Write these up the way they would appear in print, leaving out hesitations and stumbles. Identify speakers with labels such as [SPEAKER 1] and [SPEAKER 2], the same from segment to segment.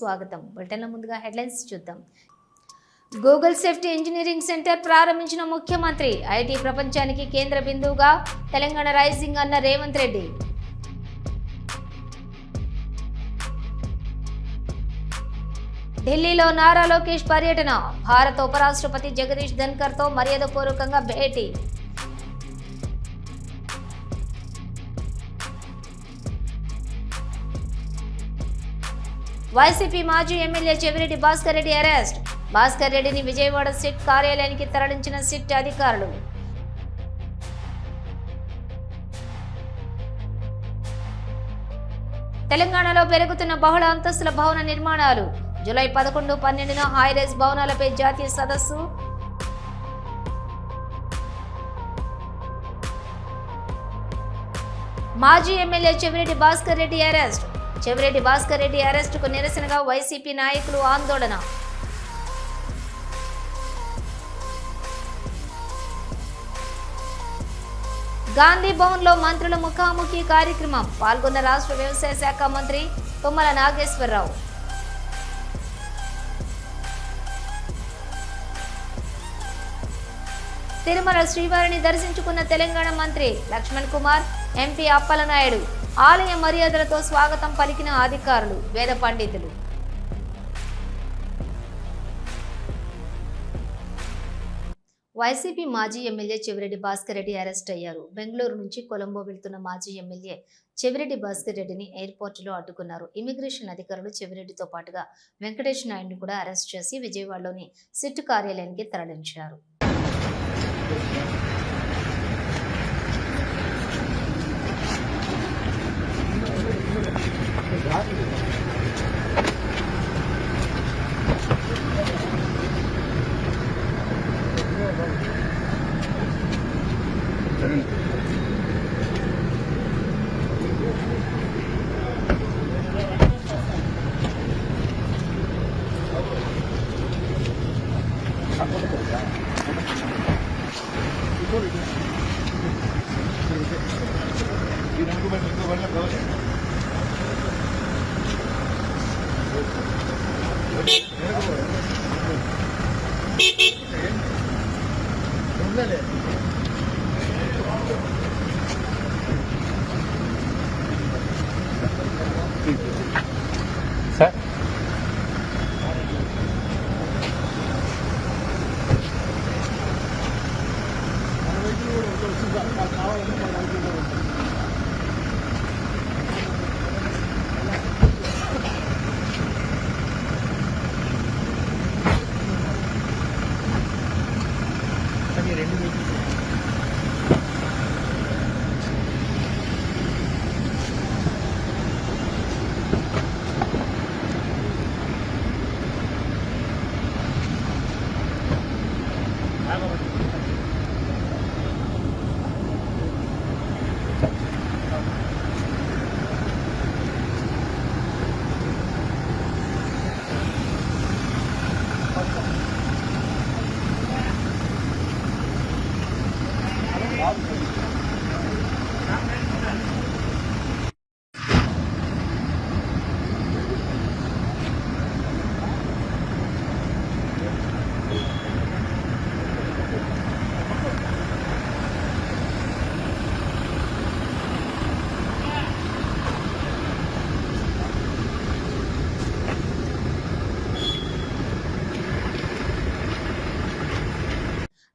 [SPEAKER 1] స్వాగతం. బులెటిన్ల ముందుగా హెడ్లైన్స్ చూద్దాం. గూగుల్ సేఫ్టీ ఇంజనీరింగ్ సెంటర్ ప్రారంభించిన ముఖ్యమంత్రి. ఐటీ ప్రపంచానికి కేంద్ర బిందువుగా తెలంగాణ రైజింగ్ అన్న రేవంత్ రెడ్డి. ఢిల్లీలో నారా లోకేష్ పర్యటన. భారత ఉపరాష్ట్రపతి జగదీష్ ధన్కర్తో మర్యాదపూర్వకంగా భేటీ. వైసీపీ మాజీ ఎమ్మెల్యే చెవిరెడ్డి భాస్కర్ రెడ్డి అరెస్ట్. భాస్కర్ రెడ్డిని విజయవాడ సిట్ కార్యాలయానికి తరలించిన సిట్ అధికారులు. తెలంగాణలో పెరుగుతున్న బహుళ అంతస్తుల భవన నిర్మాణాలు. జూలై 11, 12న హైరైజ్ భవనాలపై జాతీయ సదస్సు. మాజీ ఎమ్మెల్యే చెవిరెడ్డి భాస్కర్ రెడ్డి అరెస్ట్. చెవిరెడ్డి భాస్కర్ రెడ్డి అరెస్టుకు నిరసనగా వైసీపీ నాయకులు ఆందోళన. గాంధీ భవన్లో మంత్రుల ముఖాముఖి కార్యక్రమం. పాల్గొన్న రాష్ట్ర వ్యవసాయ శాఖ మంత్రి తుమ్మల నాగేశ్వరరావు. తిరుమల శ్రీవారిని దర్శించుకున్న తెలంగాణ మంత్రి లక్ష్మణ్ కుమార్, ఎంపీ అప్పలనాయుడు. ఆలయ మర్యాదలతో స్వాగతం పలికిన అధికారులు, వేద పండితులు. వైసీపీ మాజీ ఎమ్మెల్యే చెవిరెడ్డి భాస్కర్ రెడ్డి అరెస్ట్ అయ్యారు. బెంగళూరు నుంచి కొలంబో వెళ్తున్న మాజీ ఎమ్మెల్యే చెవిరెడ్డి భాస్కర్ రెడ్డిని ఎయిర్పోర్టులో అడ్డుకున్నారు. ఇమిగ్రేషన్ అధికారులు చెవిరెడ్డితో పాటుగా వెంకటేష్ నాయుడిని కూడా అరెస్ట్ చేసి విజయవాడలోని సిట్ కార్యాలయానికి తరలించారు.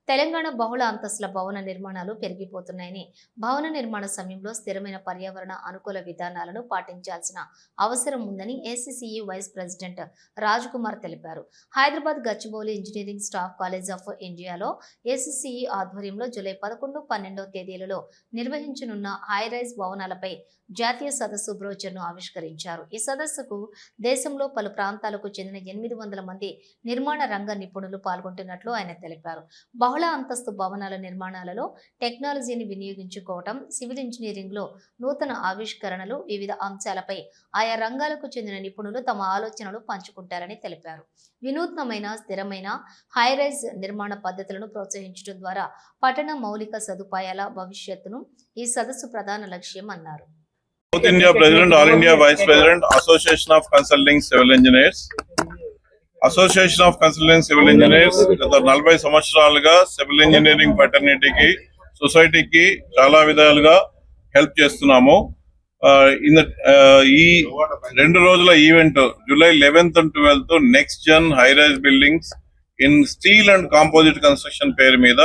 [SPEAKER 1] తెలంగాణ బహుళ అంతస్తుల భవన నిర్మాణాలు పెరిగిపోతున్నాయని, భవన నిర్మాణ సమయంలో స్థిరమైన పర్యావరణ అనుకూల విధానాలను పాటించాల్సిన అవసరం ఉందని ఏసీసీఈ వైస్ ప్రెసిడెంట్ రాజ్ కుమార్ తెలిపారు. Hyderabad Gachibowli engineering staff college of ఇండియాలో ఏసీసీఈ ఆధ్వర్యంలో జూలై 11, 12 తేదీలలో నిర్వహించనున్న హైరైజ్ భవనాలపై జాతీయ సదస్సు బ్రోచర్ను ఆవిష్కరించారు. ఈ సదస్సుకు దేశంలో పలు ప్రాంతాలకు చెందిన 800 మంది నిర్మాణ రంగ నిపుణులు పాల్గొంటున్నట్లు ఆయన తెలిపారు. బహుళ అంతస్తు భవనాల నిర్మాణాలలో టెక్నాలజీని వినియోగించుకోవటం, సివిల్ ఇంజనీరింగ్లో నూతన ఆవిష్కరణలు, వివిధ అంశాలపై ఆయా రంగాలకు చెందిన నిపుణులు తమ ఆలోచనలు పంచుకుంటారని తెలిపారు. వినూత్నమైన, స్థిరమైన హైరైజ్ నిర్మాణ పద్ధతులను ప్రోత్సహించడం ద్వారా పట్టణ మౌలిక సదుపాయాల భవిష్యత్తును ఈ సదస్సు ప్రధాన లక్ష్యం అన్నారు.
[SPEAKER 2] South India President, All India Vice President, Association of Consulting Civil Engineers. Association of consultant civil engineers గత 40 సంవత్సరాలుగా సివిల్ ఇంజనీరింగ్ ఫ్రెటర్నిటీకి సొసైటీకి చాలా విధాలుగా హెల్ప్ చేస్తున్నాము. ఈ 2 రోజుల event July 11th and 12th next gen high rise buildings in steel and composite construction పేరు మీద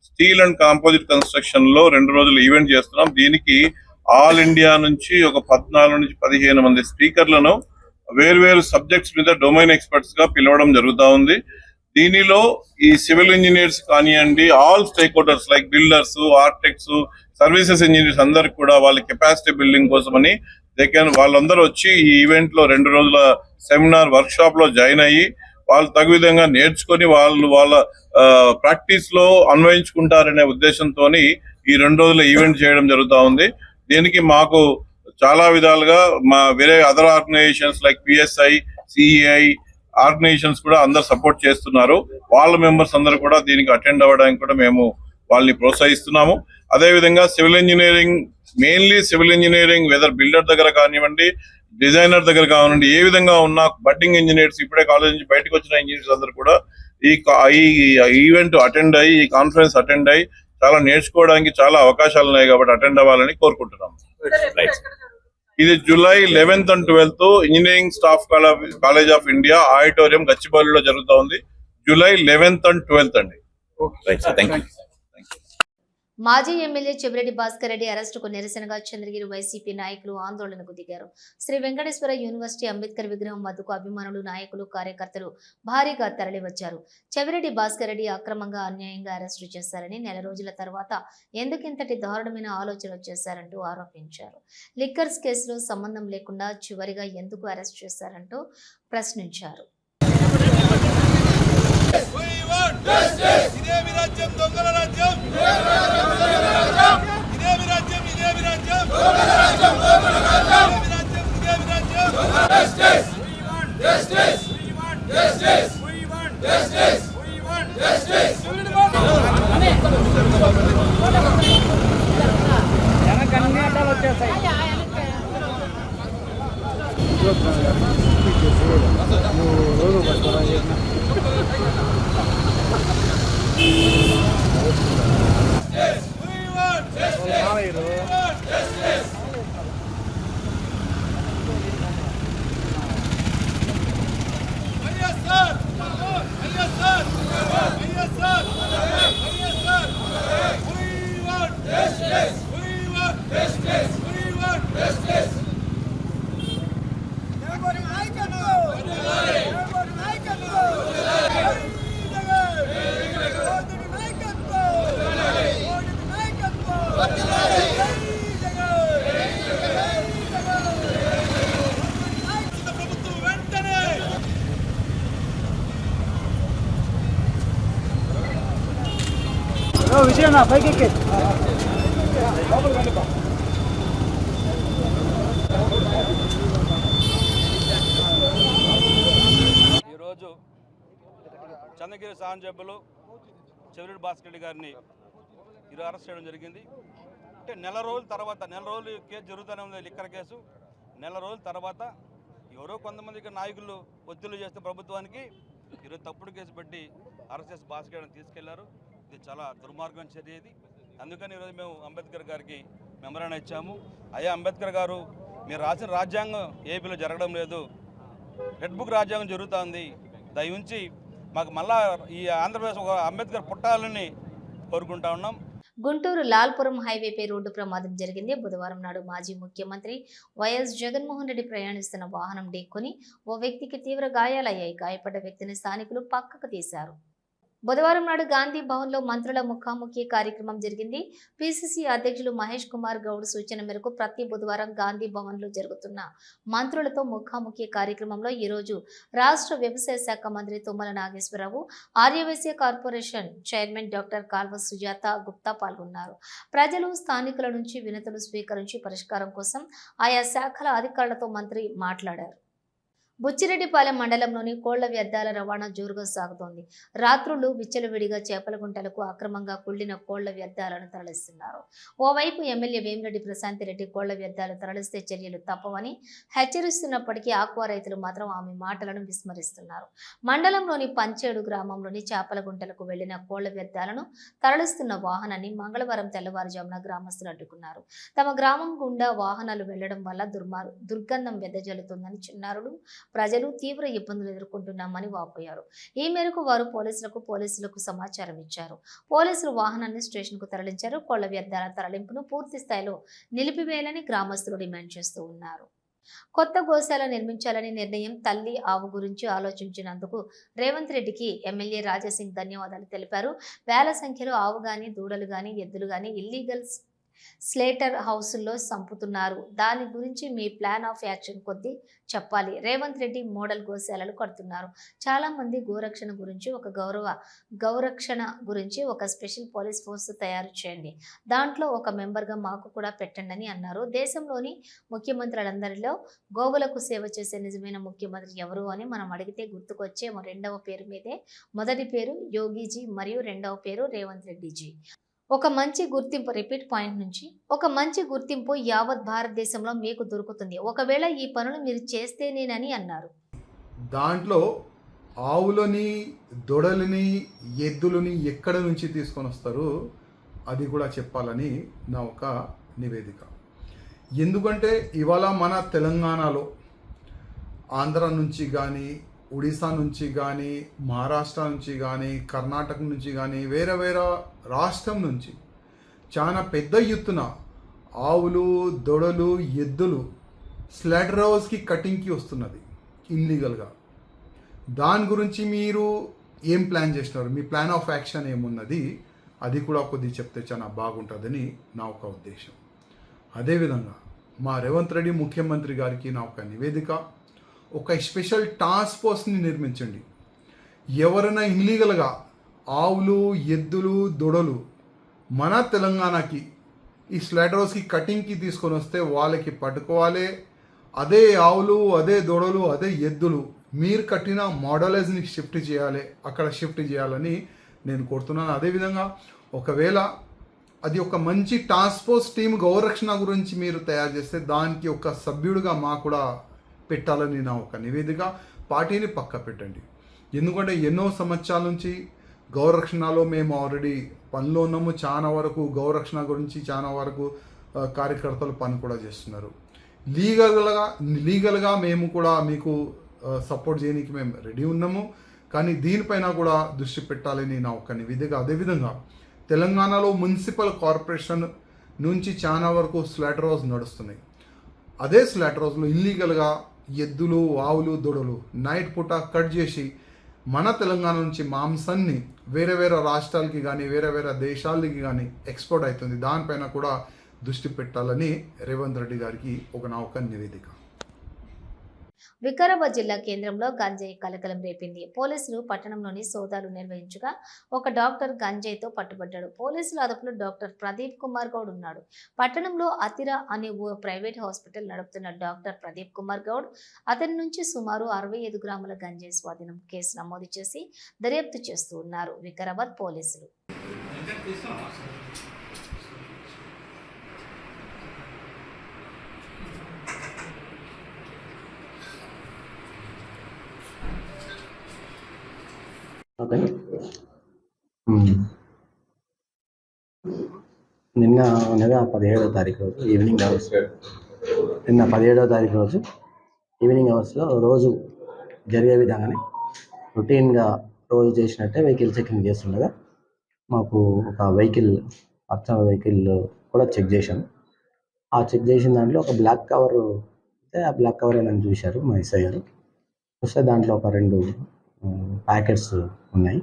[SPEAKER 2] స్టీల్ అండ్ కాంపోజిట్ కన్స్ట్రక్షన్ లో 2 రోజులు ఈవెంట్ చేస్తున్నాం. దీనికి ఆల్ ఇండియా నుంచి ఒక 14 నుంచి 15 మంది స్పీకర్లను వేర్వేరు సబ్జెక్ట్స్ మీద డొమైన్ ఎక్స్పర్ట్స్ గా పిలవడం జరుగుతూ ఉంది. దీనిలో ఈ సివిల్ ఇంజనీర్స్ కానివ్వండి, all stake holders like builders, architects, services engineers అందరికి కూడా వాళ్ళ కెపాసిటీ బిల్డింగ్ కోసమని వాళ్ళందరూ వచ్చి ఈ ఈవెంట్ లో 2 రోజుల సెమినార్ వర్క్ షాప్ లో జాయిన్ అయ్యి వాళ్ళు తగు విధంగా నేర్చుకొని వాళ్ళ ప్రాక్టీస్ లో అన్వయించుకుంటారనే ఉద్దేశంతో ఈ 2 రోజుల ఈవెంట్ చేయడం జరుగుతూ ఉంది. దీనికి మాకు చాలా విధాలుగా మా వేరే other organizations like PSI, CEI organizations కూడా అందరు సపోర్ట్ చేస్తున్నారు. వాళ్ళ మెంబర్స్ అందరూ కూడా దీనికి అటెండ్ అవ్వడానికి కూడా మేము వాళ్ళని ప్రోత్సహిస్తున్నాము. అదేవిధంగా civil engineering, mainly civil engineering whether builder దగ్గర కానివ్వండి, డిజైనర్ దగ్గర కానివ్వండి, ఏ విధంగా ఉన్న బడ్డింగ్ ఇంజనీర్స్, ఇప్పుడే కాలేజ్ నుంచి బయటకు వచ్చిన ఇంజనీర్స్ అందరూ కూడా ఈ ఈవెంట్ అటెండ్ అయ్యి, ఈ కాన్ఫరెన్స్ అటెండ్ అయ్యి చాలా నేర్చుకోవడానికి చాలా అవకాశాలు ఉన్నాయి కాబట్టి అటెండ్ అవ్వాలని కోరుకుంటున్నాము. ఇది July 11th and 12th engineering staff college of India auditorium గచ్చిబౌలిలో జరుగుతూ ఉంది. జూలై 11th and 12th అండి.
[SPEAKER 1] మాజీ ఎమ్మెల్యే చెవిరెడ్డి భాస్కర్ రెడ్డి అరెస్టుకు నిరసనగా చంద్రగిరి వైసీపీ నాయకులు ఆందోళనకు దిగారు. శ్రీ వెంకటేశ్వర యూనివర్సిటీ అంబేద్కర్ విగ్రహం వద్దకు అభిమానులు, నాయకులు, కార్యకర్తలు భారీగా తరలివచ్చారు. చెవిరెడ్డి భాస్కర్ రెడ్డి అక్రమంగా, అన్యాయంగా అరెస్టు చేశారని, నెల రోజుల తర్వాత ఎందుకింతటి దారుణమైన ఆలోచనలు చేశారంటూ ఆరోపించారు. లిక్కర్స్ కేసులో సంబంధం లేకుండా చివరిగా ఎందుకు అరెస్ట్ చేశారంటూ ప్రశ్నించారు.
[SPEAKER 3] ఈరోజు చంద్రగిరి శాసనసభ్యులు చెవిరెడ్డి భాస్కర్ రెడ్డి గారిని ఈరోజు అరెస్ట్ చేయడం జరిగింది. అంటే నెల రోజులు కేసు జరుగుతూనే ఉంది. లిక్కర్ కేసు నెల రోజుల తర్వాత ఎవరో కొంతమంది నాయకులు ఒత్తిళ్లు చేస్తే ప్రభుత్వానికి ఈరోజు తప్పుడు కేసు పెట్టి అరెస్ట్ చేసి భాస్కర్ గారిని తీసుకెళ్లారు. ఇది చాలా దుర్మార్గం చర్య ఇది. అందుకని ఈరోజు మేము అంబేద్కర్ గారికి మెమరాండం ఇచ్చాము. అయ్యా అంబేద్కర్ గారు, మీరు రాసిన రాజ్యాంగం ఏపీలో జరగడం లేదు, రెడ్ బుక్ రాజ్యాంగం జరుగుతుంది. దయవుంచి మాకు మళ్ళా ఈ ఆంధ్రప్రదేశ్ ఒక అంబేద్కర్ పుట్టాలని కోరుకుంటా ఉన్నాం.
[SPEAKER 1] గుంటూరు లాల్పురం హైవేపై రోడ్డు ప్రమాదం జరిగింది. బుధవారం నాడు మాజీ ముఖ్యమంత్రి వైఎస్ జగన్మోహన్ రెడ్డి ప్రయాణిస్తున్న వాహనం ఢీకొని ఓ వ్యక్తికి తీవ్ర గాయాలయ్యాయి. గాయపడ్డ వ్యక్తిని స్థానికులు పక్కకు తీశారు. బుధవారం నాడు గాంధీ భవన్లో మంత్రుల ముఖాముఖి కార్యక్రమం జరిగింది. పిసిసి అధ్యక్షులు మహేష్ కుమార్ గౌడ్ సూచన మేరకు ప్రతి బుధవారం గాంధీ భవన్లో జరుగుతున్న మంత్రులతో ముఖాముఖి కార్యక్రమంలో ఈరోజు రాష్ట్ర వ్యవసాయ శాఖ మంత్రి Tummala Nageswararao, Aryavysya corporation chairman doctor కాల్వ సుజాత గుప్తా పాల్గొన్నారు. ప్రజలు, స్థానికుల నుంచి వినతులు స్వీకరించి పరిష్కారం కోసం ఆయా శాఖల అధికారులతో మంత్రి మాట్లాడారు. బుచ్చిరెడ్డిపాలెం మండలంలోని కోళ్ల వ్యర్థాల రవాణా జోరుగా సాగుతోంది. రాత్రులు విచ్చలవిడిగా చేపల గుంటలకు అక్రమంగా కుళ్లిన కోళ్ల వ్యర్థాలను తరలిస్తున్నారు. ఓవైపు ఎమ్మెల్యే వేమిరెడ్డి ప్రశాంతిరెడ్డి కోళ్ల వ్యర్థాలు తరలిస్తే చర్యలు తప్పవని హెచ్చరిస్తున్నప్పటికీ ఆక్వా రైతులు మాత్రం ఆమె మాటలను విస్మరిస్తున్నారు. మండలంలోని పంచేడు గ్రామంలోని చేపల గుంటలకు వెళ్లిన కోళ్ల వ్యర్థాలను తరలిస్తున్న వాహనాన్ని మంగళవారం తెల్లవారుజామున గ్రామస్తులు అడ్డుకున్నారు. తమ గ్రామం గుండా వాహనాలు వెళ్లడం వల్ల దుర్గంధం వెదజల్లుతుందని చిన్నారులు ప్రజలు తీవ్ర ఇబ్బందులు ఎదుర్కొంటున్నామని వాపోయారు. ఈ మేరకు వారు పోలీసులకు సమాచారం ఇచ్చారు. పోలీసులు వాహనాన్ని స్టేషన్కు తరలించారు. కోళ్ల వ్యర్థాల తరలింపును పూర్తి స్థాయిలో నిలిపివేయాలని గ్రామస్తులు డిమాండ్ చేస్తూ ఉన్నారు. కొత్త గోశాల నిర్మించాలని నిర్ణయం తల్లి ఆవు గురించి ఆలోచించినందుకు రేవంత్ రెడ్డికి ఎమ్మెల్యే రాజాసింగ్ ధన్యవాదాలు తెలిపారు. వేల సంఖ్యలో ఆవు గాని దూడలు గాని ఎద్దులు గాని ఇల్లీగల్ స్లేటర్ హౌసుల్లో సంపుతున్నారు. దాని గురించి మీ ప్లాన్ ఆఫ్ యాక్షన్ కొద్దీ చెప్పాలి. రేవంత్ రెడ్డి మోడల్ గోశాలలు కడుతున్నారు. చాలా మంది గోరక్షణ గురించి ఒక స్పెషల్ పోలీస్ ఫోర్స్ తయారు చేయండి. దాంట్లో ఒక మెంబర్గా మాకు కూడా పెట్టండి అని అన్నారు. దేశంలోని ముఖ్యమంత్రులందరిలో గోవులకు సేవ చేసే నిజమైన ముఖ్యమంత్రి ఎవరు అని మనం అడిగితే గుర్తుకొచ్చే రెండవ పేరు మీదే మొదటి పేరు యోగిజీ మరియు రెండవ పేరు రేవంత్ రెడ్డిజీ. ఒక మంచి గుర్తింపు యావత్ భారతదేశంలో మీకు దొరుకుతుంది. ఒకవేళ ఈ పనులు మీరు చేస్తేనేనని అన్నారు.
[SPEAKER 4] దాంట్లో ఆవులని దొడలని ఎద్దులని ఎక్కడ నుంచి తీసుకొని వస్తారు అది కూడా చెప్పాలని నా ఒక నివేదిక. ఎందుకంటే ఇవాళ మన తెలంగాణలో ఆంధ్ర నుంచి కానీ ఒడిశా నుంచి కానీ మహారాష్ట్ర నుంచి కానీ కర్ణాటక నుంచి కానీ వేరే రాష్ట్రం నుంచి చాలా పెద్ద ఎత్తున ఆవులు దొడలు ఎద్దులు స్లాటర్ హౌస్కి కటింగ్కి వస్తున్నది ఇల్లీగల్గా. దాని గురించి మీరు ఏం ప్లాన్ చేస్తున్నారు, మీ ప్లాన్ ఆఫ్ యాక్షన్ ఏమున్నది అది కూడా కొద్దిగా చెప్తే చాలా బాగుంటుందని నా ఒక ఉద్దేశం. అదేవిధంగా మా రేవంత్ రెడ్డి ముఖ్యమంత్రి గారికి నా ఒక నివేదిక, ఒక స్పెషల్ టాస్క్ ఫోర్స్ని నిర్మించండి. ఎవరైనా ఇల్లీగల్గా ఆవులు ఎద్దులు దొడలు మన తెలంగాణకి ఈ స్లాటర్ హౌస్కి కటింగ్కి తీసుకొని వస్తే వాళ్ళకి పట్టుకోవాలి. అదే ఆవులు అదే దొడలు అదే ఎద్దులు మీరు కట్టిన మోడలైజ్ని అక్కడ షిఫ్ట్ చేయాలని నేను కోరుతున్నాను. అదేవిధంగా ఒకవేళ అది ఒక మంచి టాస్క్ ఫోర్స్ టీమ్ గౌరక్షణ గురించి మీరు తయారు చేస్తే దానికి ఒక సభ్యుడిగా మా కూడా పెట్టాలని నా ఒక నివేదిక. పార్టీని పక్క పెట్టండి. ఎందుకంటే ఎన్నో సంవత్సరాల నుంచి గౌరక్షణలో మేము ఆల్రెడీ పనిలో ఉన్నాము. చాలా వరకు గౌరక్షణ గురించి చాలా వరకు కార్యకర్తలు పని కూడా చేస్తున్నారు. లీగల్గా మేము కూడా మీకు సపోర్ట్ చేయడానికి మేము రెడీ ఉన్నాము. కానీ దీనిపైన కూడా దృష్టి పెట్టాలని నా ఒక నివేదిక. అదేవిధంగా తెలంగాణలో మున్సిపల్ కార్పొరేషన్ నుంచి చాలా వరకు స్లాటర్ హౌస్ నడుస్తున్నాయి. అదే స్లాటర్ హౌస్లో ఇల్లీగల్గా ఎద్దులు ఆవులు దొడలు నైట్ పూట కట్ చేసి మన తెలంగాణ నుంచి మాంసాన్ని వేరే రాష్ట్రాలకి కానీ వేరే దేశాలకి కానీ ఎక్స్పోర్ట్ అవుతుంది. దానిపైన కూడా దృష్టి పెట్టాలని రేవంత్ రెడ్డి గారికి నా ఒక నివేదిక.
[SPEAKER 1] వికారాబాద్ జిల్లా కేంద్రంలో గంజాయి కలకలం రేపింది. పోలీసులు పట్టణంలోని సోదాలు నిర్వహించగా ఒక డాక్టర్ గంజాయితో పట్టుబడ్డాడు. పోలీసుల అదుపులో డాక్టర్ ప్రదీప్ కుమార్ గౌడ్ ఉన్నాడు. పట్టణంలో అతిరా అనే ఓ ప్రైవేట్ హాస్పిటల్ నడుపుతున్న డాక్టర్ ప్రదీప్ కుమార్ గౌడ్ అతని నుంచి సుమారు 65 గ్రాముల గంజాయి స్వాధీనం కేసు నమోదు చేసి దర్యాప్తు చేస్తూ ఉన్నారు వికారాబాద్ పోలీసులు.
[SPEAKER 5] ఓకే, నిన్న 17వ తారీఖు రోజు ఈవినింగ్ అవర్స్లో రోజు జరిగే విధంగానే రొటీన్గా రోజు చేసినట్టే వెహికల్ చెకింగ్ చేస్తుండగా మాకు ఒక వెహికల్ కూడా చెక్ చేశాం. ఆ చెక్ చేసిన దాంట్లో ఒక బ్లాక్ కవర్ అయితే ఆ బ్లాక్ కవర్ ఏమని చూశారు మా ఎస్ఐ గారు. చూస్తే దాంట్లో ఒక 2 ప్యాకెట్స్ ఉన్నాయి.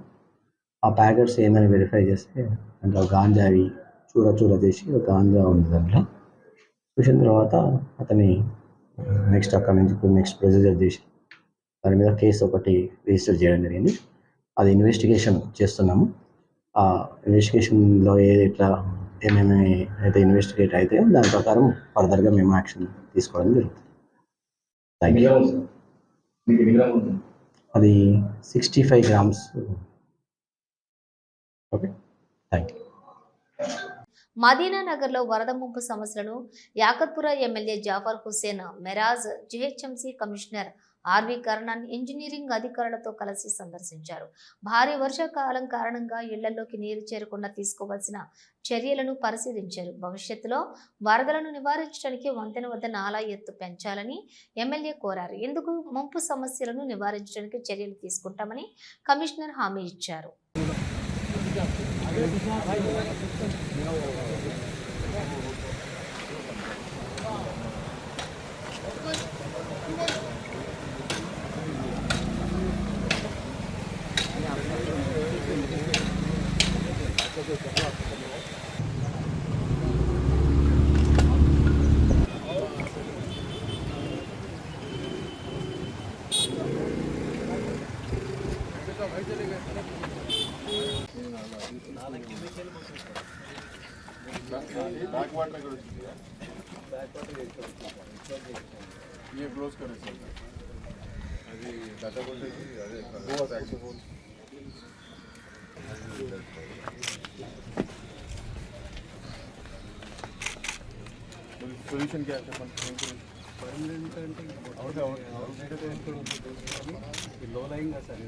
[SPEAKER 5] ఆ ప్యాకెట్స్ ఏందని వెరిఫై చేస్తే దాంట్లో గాంజావి చూర చేసి గాంజా ఉంది. దాంట్లో చూసిన తర్వాత అతని అక్కడి నుంచి ప్రొసీజర్ చేసి దాని మీద కేసు ఒకటి రిజిస్టర్ చేయడం జరిగింది. అది ఇన్వెస్టిగేషన్ చేస్తున్నాము. ఆ ఇన్వెస్టిగేషన్లో ఏమేమి అయితే ఇన్వెస్టిగేట్ అయితే దాని ప్రకారం ఫర్దర్గా మేము యాక్షన్ తీసుకోవడం జరుగుతుంది. Thank you. అది 65 grams. Okay, thank you.
[SPEAKER 1] Madina నగర్లో వరద ముంపు సమస్యలను Yakutpura MLA Jafar Hussain Meraj GHMC commissioner RV Karnan engineering అధికారులతో కలిసి సందర్శించారు. భారీ వర్షాకాలం కారణంగా ఇళ్లలోకి నీరు చేరకుండా తీసుకోవాల్సిన చర్యలను పరిశీలించారు. భవిష్యత్తులో వరదలను నివారించడానికి వంతెన వద్ద నాలా ఎత్తు పెంచాలని ఎమ్మెల్యే కోరారు. ఇందుకు ముంపు సమస్యలను నివారించడానికి చర్యలు తీసుకుంటామని కమిషనర్ హామీ ఇచ్చారు.
[SPEAKER 6] ये क्लोज करें सर अभी डाटा बोलते हैं अरे वो एक्शन बोल सॉल्यूशन क्या है परमानेंट అంటే లో లైన్ గా సార్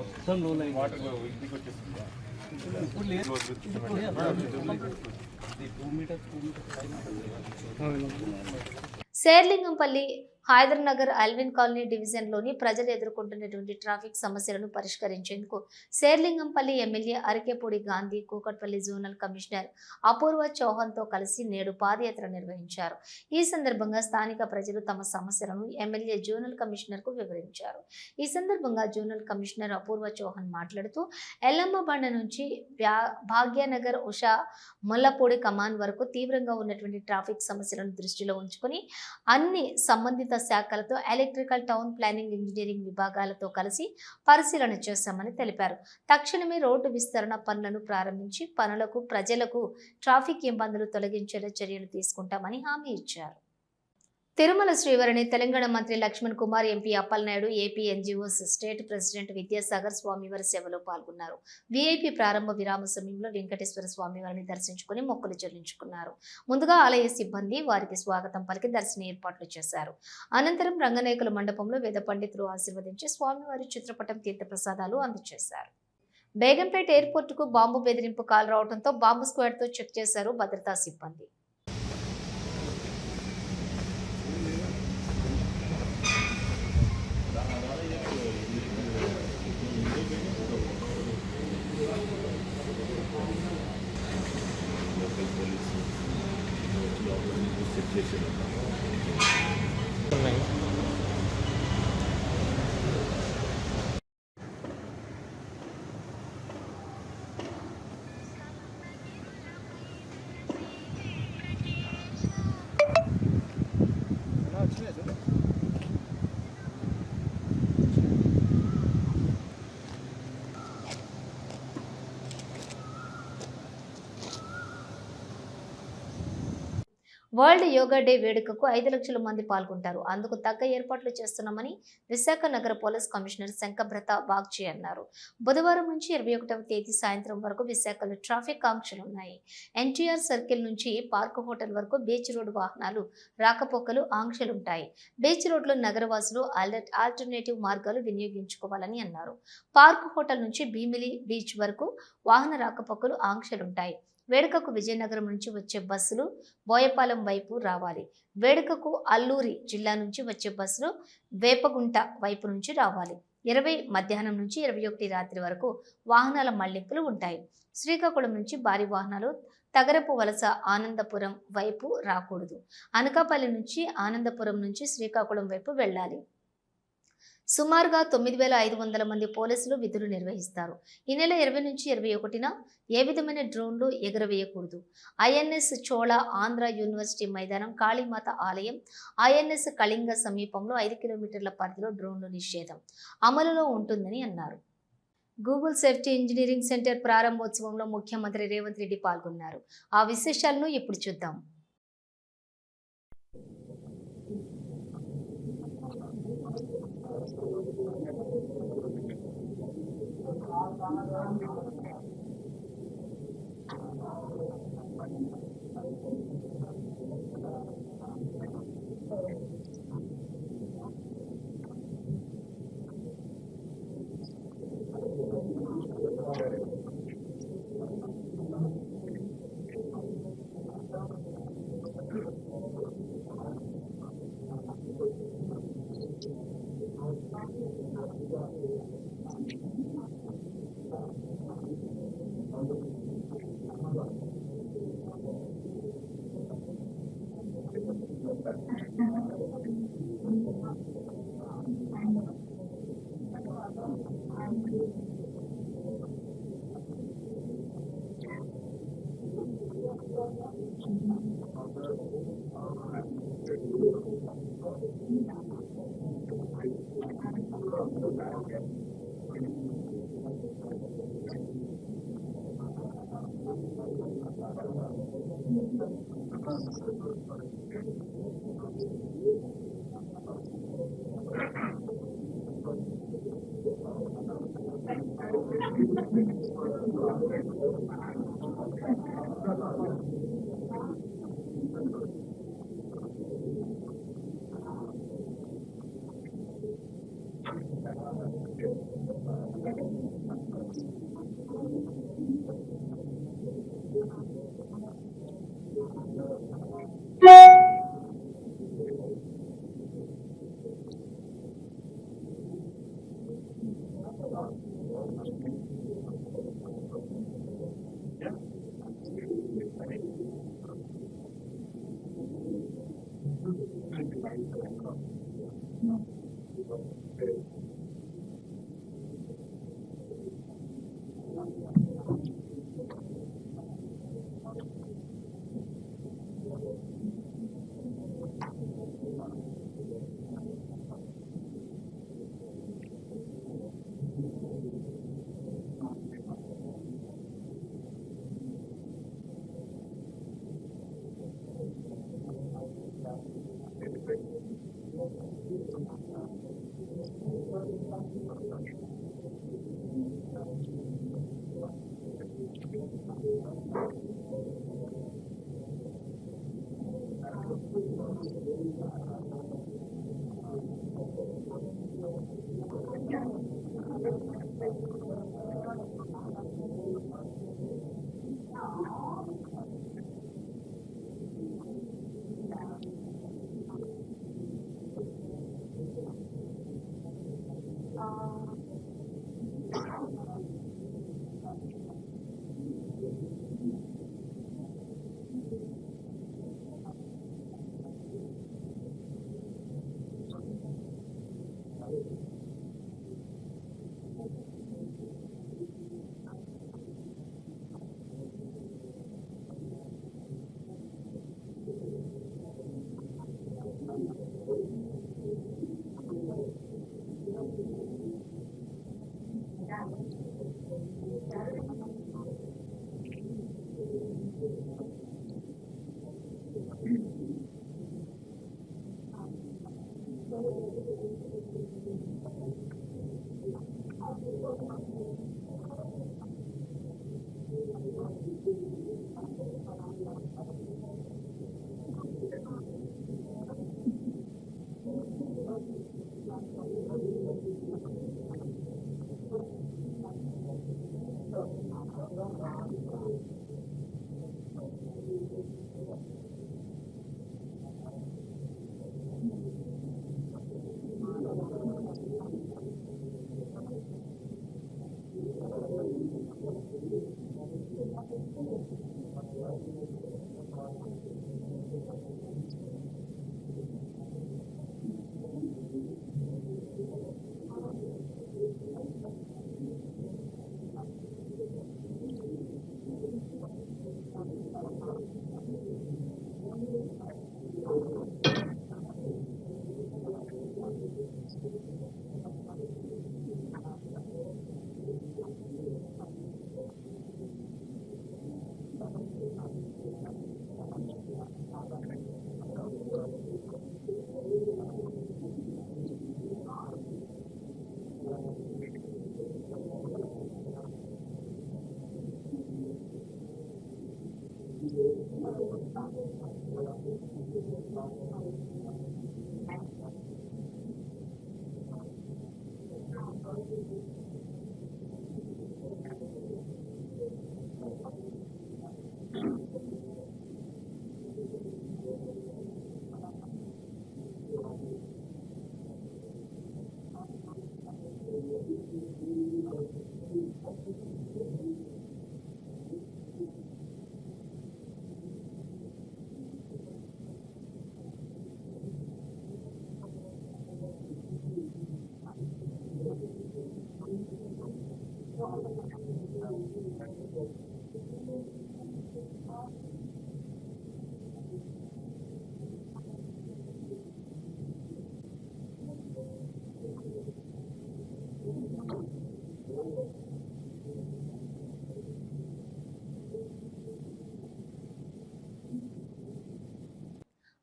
[SPEAKER 6] మొత్తం లో లైన్ వాటర్ ఇంటికి వచ్చేస్తుంది ఇప్పుడు లేదు 2 meters
[SPEAKER 1] Serilingampally Hydernagar Alwin colony డివిజన్లోని ప్రజలు ఎదుర్కొంటున్నటువంటి ట్రాఫిక్ సమస్యలను పరిష్కరించేందుకు Serilingampally MLA Arekapudi Gandhi Kukatpally zonal commissioner Apoorva చౌహాన్తో కలిసి నేడు పాదయాత్ర నిర్వహించారు. ఈ సందర్భంగా స్థానిక ప్రజలు తమ సమస్యలను ఎమ్మెల్యే జోనల్ కమిషనర్కు వివరించారు. ఈ సందర్భంగా జోనల్ కమిషనర్ అపూర్వ చౌహాన్ మాట్లాడుతూ ఎల్లమ్మ బండ నుంచి భాగ్యనగర్ ఉషా ముల్లపూడి కమాన్ వరకు తీవ్రంగా ఉన్నటువంటి ట్రాఫిక్ సమస్యలను దృష్టిలో ఉంచుకొని అన్ని సంబంధిత శాఖలతో ఎలక్ట్రికల్, టౌన్ ప్లానింగ్, ఇంజనీరింగ్ విభాగాలతో కలిసి పరిశీలన చేశామని తెలిపారు. తక్షణమే రోడ్డు విస్తరణ పనులను ప్రారంభించి పనులకు, ప్రజలకు ట్రాఫిక్ ఇబ్బందులు తొలగించేలా చర్యలు తీసుకుంటామని హామీ ఇచ్చారు. తిరుమల శ్రీవారిని తెలంగాణ మంత్రి Laxman Kumar, MP Appalanaidu, AP NGOs state president Vidyasagar స్వామివారి సేవలో పాల్గొన్నారు. వీఐపీ ప్రారంభ విరామ సమయంలో వెంకటేశ్వర స్వామివారిని దర్శించుకుని మొక్కులు చెల్లించుకున్నారు. ముందుగా ఆలయ సిబ్బంది వారికి స్వాగతం పలికి దర్శన ఏర్పాట్లు చేశారు. అనంతరం రంగనాయకుల మండపంలో వేద పండితులు ఆశీర్వదించి స్వామివారి చిత్రపటం, తీర్థప్రసాదాలు అందజేశారు. బేగంపేట ఎయిర్పోర్టుకు బాంబు బెదిరింపు కాల్ రావడంతో బాంబు స్క్వాడ్తో చెక్ చేశారు భద్రతా సిబ్బంది. వరల్డ్ యోగా డే వేడుకకు 5 లక్షల మంది పాల్గొంటారు. అందుకు తగ్గ ఏర్పాట్లు చేస్తున్నామని విశాఖ నగర పోలీస్ కమిషనర్ శంకబ్రత బాగ్చి అన్నారు. బుధవారం నుంచి 21వ తేదీ సాయంత్రం వరకు విశాఖలో ట్రాఫిక్ ఆంక్షలున్నాయి. ఎన్టీఆర్ సర్కిల్ నుంచి పార్క్ హోటల్ వరకు బీచ్ రోడ్ వాహనాలు రాకపోకలు ఆంక్షలుంటాయి. బీచ్ రోడ్లో నగరవాసులు ఆల్టర్నేటివ్ మార్గాలు వినియోగించుకోవాలని అన్నారు. పార్క్ హోటల్ నుంచి భీమిలి బీచ్ వరకు వాహన రాకపోకలు ఆంక్షలుంటాయి. వేడుకకు విజయనగరం నుంచి వచ్చే బస్సులు బోయపాలెం వైపు రావాలి. వేడుకకు అల్లూరి జిల్లా నుంచి వచ్చే బస్సులు వేపగుంట వైపు నుంచి రావాలి. 20 మధ్యాహ్నం నుంచి 21 రాత్రి వరకు వాహనాల మళ్లింపులు ఉంటాయి. శ్రీకాకుళం నుంచి భారీ వాహనాలు తగరపు వలస ఆనందపురం వైపు రాకూడదు. అనకాపల్లి నుంచి ఆనందపురం నుంచి శ్రీకాకుళం వైపు వెళ్ళాలి. సుమారుగా 9,500 మంది పోలీసులు విధులు నిర్వహిస్తారు. ఈ నెల 20 నుంచి 21న ఏ విధమైన డ్రోన్లు ఎగురవేయకూడదు. ఐఎన్ఎస్ చోళ ఆంధ్ర యూనివర్సిటీ మైదానం, కాళీమాత ఆలయం, ఐఎన్ఎస్ కళింగ సమీపంలో 5 కిలోమీటర్ల పరిధిలో డ్రోన్లు నిషేధం అమలులో ఉంటుందని అన్నారు. గూగుల్ సేఫ్టీ ఇంజనీరింగ్ సెంటర్ ప్రారంభోత్సవంలో ముఖ్యమంత్రి రేవంత్ రెడ్డి పాల్గొన్నారు. ఆ విశేషాలను ఇప్పుడు చూద్దాం.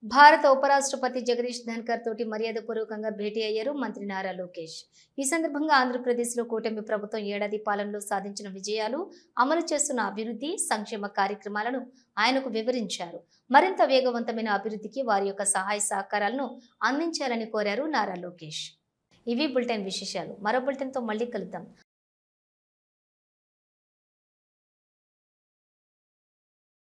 [SPEAKER 1] భారత ఉపరాష్ట్రపతి జగదీష్ ధన్కర్ తోటి మర్యాదపూర్వకంగా భేటీ అయ్యారు మంత్రి నారా లోకేష్. ఈ సందర్భంగా ఆంధ్రప్రదేశ్లో కూటమి ప్రభుత్వం ఏడాది పాలనలో సాధించిన విజయాలు, అమలు చేస్తున్న అభివృద్ధి సంక్షేమ కార్యక్రమాలను ఆయనకు వివరించారు. మరింత వేగవంతమైన అభివృద్ధికి వారి యొక్క సహాయ సహకారాలను అందించాలని కోరారు నారా లోకేష్. ఇవి బులెటిన్ విశేషాలు. మరో బులెటిన్తో మళ్ళీ కలుద్దాం.